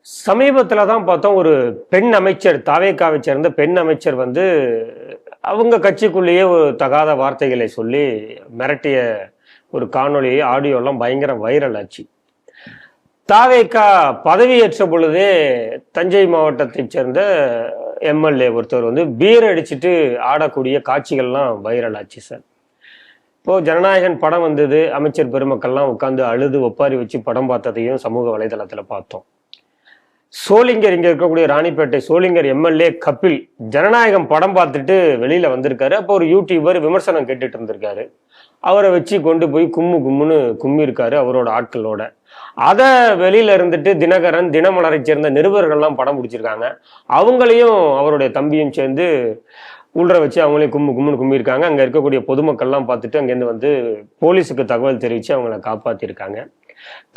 சமீபத்துல தான் பார்த்தோம் ஒரு பெண் அமைச்சர் தாவேகாவை சேர்ந்த பெண் அமைச்சர் வந்து அவங்க கட்சிக்குள்ளேயே ஒரு தகாத வார்த்தைகளை சொல்லி மிரட்டிய ஒரு காணொளி ஆடியோ எல்லாம் பயங்கர வைரல் ஆச்சு. தாவேகா பதவியேற்ற பொழுதே தஞ்சை மாவட்டத்தைச் சேர்ந்த எம்எல்ஏ ஒருத்தர் வந்து பீர் அடிச்சுட்டு ஆடக்கூடிய காட்சிகள்லாம் வைரல் ஆச்சு சார். இப்போ ஜனநாயகன் படம் வந்தது, அமைச்சர் பெருமக்கள்லாம் உட்காந்து அழுது ஒப்பாரி வச்சு படம் பார்த்ததையும் சமூக வலைதளத்துல பார்த்தோம். சோளிங்கர் இங்க இருக்கக்கூடிய ராணிப்பேட்டை சோளிங்கர் எம்எல்ஏ கபில் ஜனநாயகம் படம் பார்த்துட்டு வெளியில வந்திருக்காரு. அப்போ ஒரு யூடியூபர் விமர்சனம் கேட்டுட்டு இருந்திருக்காரு. அவரை வச்சு கொண்டு போய் கும்முன்னு கும்மி இருக்காரு அவரோட ஆட்களோட. அதை வெளியில இருந்துட்டு தினகரன் தினமலரை சேர்ந்த நிருபர்கள்லாம் படம் பிடிச்சிருக்காங்க. அவங்களையும் அவருடைய தம்பியும் சேர்ந்து உள்ள வச்சு அவங்களையும் கும்முன்னு கும்மிருக்காங்க. அங்க இருக்கக்கூடிய பொதுமக்கள்லாம் பார்த்துட்டு அங்கேருந்து வந்து போலீஸுக்கு தகவல் தெரிவிச்சு அவங்கள காப்பாத்திருக்காங்க.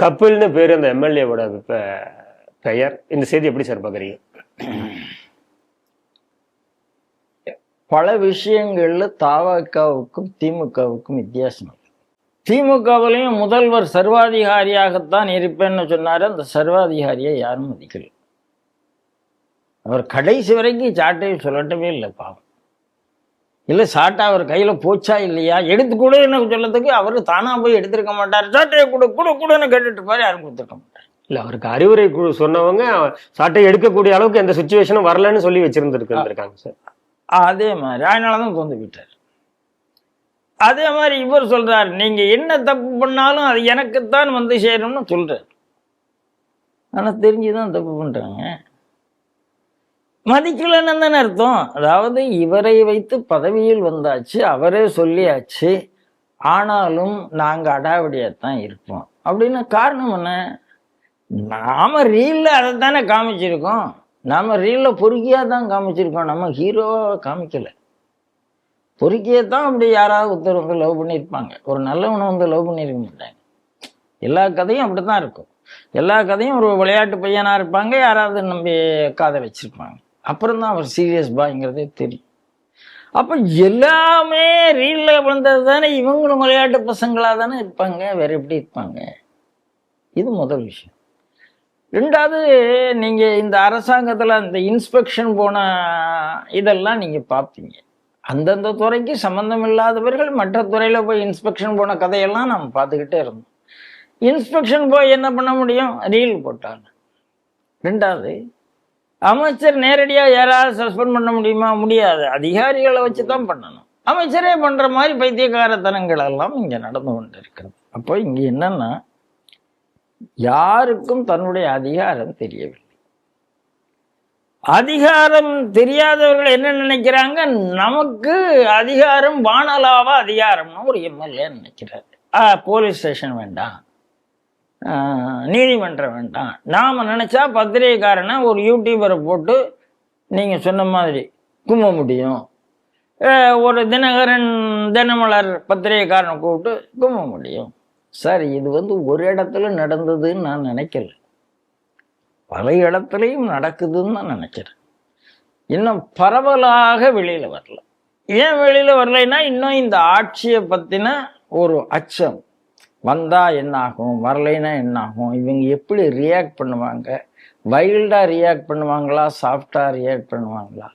கபில்னு பேரு அந்த எம்எல்ஏவோட பெயர். இந்த செய்தி எப்படி சார் பாக்குறீங்க? பல விஷயங்கள்ல தவகவுக்கும் திமுகவுக்கும் வித்தியாசம். திமுகவிலையும் முதல்வர் சர்வாதிகாரியாகத்தான் இருப்பேன்னு சொன்னாரு. அந்த சர்வாதிகாரியை யாரும் மதிக்கல. அவர் கடைசி வரைக்கும் சாட்டையை சொல்லட்டவே இல்லை. பாவம் இல்லை, சாட்டை அவர் கையில போச்சா இல்லையா எடுத்து கூட என்ன சொல்லத்துக்கு அவரு தானா போய் எடுத்திருக்க மாட்டார். சாட்டையை கூடன்னு கேட்டுட்டு இருப்பாரு, யாரும் கொடுத்துருக்க மாட்டார். இல்ல, அவருக்கு அறிவுரை சொன்னவங்க சாட்டை எடுக்கக்கூடிய அளவுக்கு எந்த சுச்சுவேஷனும் வரலன்னு சொல்லி வச்சிருந்துருக்காங்க சார். அதே மாதிரி அதனாலதான் கொண்டு விட்டார். அதே மாதிரி இவர் சொல்றாரு, நீங்க என்ன தப்பு பண்ணாலும் அது எனக்குத்தான் வந்து சேரும்னு சொல்றாரு. ஆனா தெரிஞ்சுதான் தப்பு பண்றாங்க. மதிக்கலன்னு தானே அர்த்தம். அதாவது இவரை வைத்து பதவியில் வந்தாச்சு, அவரே சொல்லியாச்சு, ஆனாலும் நாங்க அடாவடியாத்தான் இருப்போம் அப்படின்னு காரணம் என்ன? நாம ரீல்ல அதை தானே காமிச்சிருக்கோம். நாம ரீல்ல பொறுக்கியா தான் காமிச்சிருக்கோம். நம்ம ஹீரோவா காமிக்கல. பொறுக்கியே தான் அப்படி யாராவது ஒருத்தர் வந்து லவ் பண்ணியிருப்பாங்க. ஒரு நல்லவனை வந்து லவ் பண்ணியிருக்க மாட்டாங்க. எல்லா கதையும் அப்படித்தான் இருக்கும். எல்லா கதையும் ஒரு விளையாட்டு பையனா இருப்பாங்க, யாராவது நம்பி காதலிச்சிருப்பாங்க. அப்புறம் தான் அவர் சீரியஸ் பாய்ங்கிறதே தெரியும். அப்ப எல்லாமே ரீல்ல வந்தது தானே. இவங்களும் விளையாட்டு பசங்களா தானே இருப்பாங்க, வேற எப்படி இருப்பாங்க? இது முதல் விஷயம். ரெண்டாவது, நீங்க இந்த அரசாங்கத்துல அந்த இன்ஸ்பெக்ஷன் போன இதெல்லாம் நீங்க பார்ப்பீங்க. அந்தந்த துறைக்கு சம்பந்தம் இல்லாதவர்கள் மற்ற துறையில போய் இன்ஸ்பெக்ஷன் போன கதையெல்லாம் நம்ம பார்த்துக்கிட்டே இருந்தோம். இன்ஸ்பெக்ஷன் போய் என்ன பண்ண முடியும்? ரீல் போட்டாங்க. ரெண்டாவது, அமைச்சர் நேரடியா யாராவது சஸ்பெண்ட் பண்ண முடியுமா? முடியாது. அதிகாரிகளை வச்சுதான் பண்ணணும். அமைச்சரே பண்ற மாதிரி பைத்தியக்காரத்தனங்கள் எல்லாம் இங்க நடந்து கொண்டு இருக்கிறது. அப்போ இங்க என்னன்னா, யாருக்கும் தன்னுடைய அதிகாரம் தெரியவில்லை. அதிகாரம் தெரியாதவர்கள் என்ன நினைக்கிறாங்க? நமக்கு அதிகாரம் வானலாவா அதிகாரம்னு ஒரு எம்எல்ஏ நினைக்கிறாரு. போலீஸ் ஸ்டேஷன் வேண்டாம், நீதிமன்றம் வேண்டாம். நாம நினைச்சா பத்திரிகைக்காரனை ஒரு யூடியூபரை போட்டு நீங்க சொன்ன மாதிரி கும்ப முடியும். ஒரு தினகரன் தினமலர் பத்திரிகைக்காரனை கூப்பிட்டு கும்ப முடியும். சார், இது வந்து ஒரு இடத்துல நடந்ததுன்னு நான் நினைக்கல, பல இடத்துலையும் நடக்குதுன்னு நான் நினைக்கிறேன். இன்னும் பரவலாக வெளியில வரல. ஏன் வெளியில வரலைன்னா, இன்னும் இந்த ஆட்சியை பத்தின ஒரு அச்சம். வந்தா என்ன ஆகும், வரலைன்னா என்ன ஆகும், இவங்க எப்படி ரியாக்ட் பண்ணுவாங்க, வைல்டா ரியாக்ட் பண்ணுவாங்களா, சாஃப்டா ரியாக்ட் பண்ணுவாங்களா,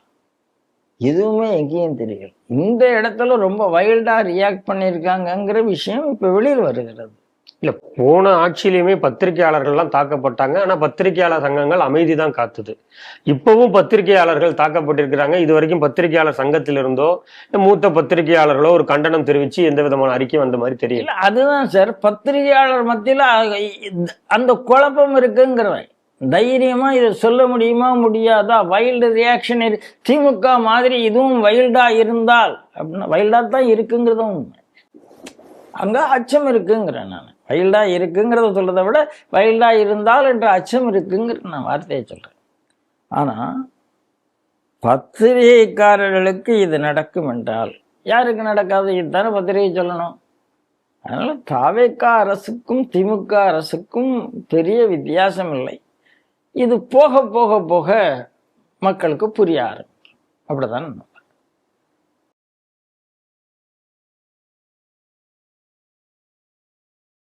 எதுவுமே எங்கேயும் தெரியல. இந்த இடத்துல ரொம்ப வைல்டா ரியாக்ட் பண்ணியிருக்காங்கிற விஷயம் இப்ப வெளியில் வருகிறது. இல்ல, போன ஆட்சியிலுமே பத்திரிகையாளர்கள்லாம் தாக்கப்பட்டாங்க. ஆனா பத்திரிகையாளர் சங்கங்கள் அமைதி தான் காத்துது. இப்பவும் பத்திரிகையாளர்கள் தாக்கப்பட்டிருக்கிறாங்க. இது வரைக்கும் பத்திரிகையாளர் சங்கத்திலிருந்தோ மூத்த பத்திரிகையாளர்களோ ஒரு கண்டனம் தெரிவிச்சு எந்த விதமான அறிக்கை வந்த மாதிரி தெரியல. அதுதான் சார், பத்திரிகையாளர் மத்தியில அந்த குழப்பம் இருக்குங்கிறவன் தைரியமா இதை சொல்ல முடியுமா முடியாதா? Wild reaction. திமுக மாதிரி இதுவும் வைல்டா இருந்தால் அப்படின்னா வைல்டா தான் இருக்குங்கிறதும் உண்மை. அங்க அச்சம் இருக்குங்கிறேன் நான். வைல்டா இருக்குங்கிறத சொல்றதை விட வைல்டா இருந்தால் என்ற அச்சம் இருக்குங்கிற நான் வார்த்தையை சொல்றேன். ஆனா பத்திரிகைக்காரர்களுக்கு இது நடக்கும் என்றால் யாருக்கு நடக்காது? இதுதானே பத்திரிகை சொல்லணும். அதனால தவேகா அரசுக்கும் திமுக அரசுக்கும் பெரிய வித்தியாசம் இல்லை. இது போக போக போக மக்களுக்கு புரிய ஆரம்பிக்கும். அப்படிதான்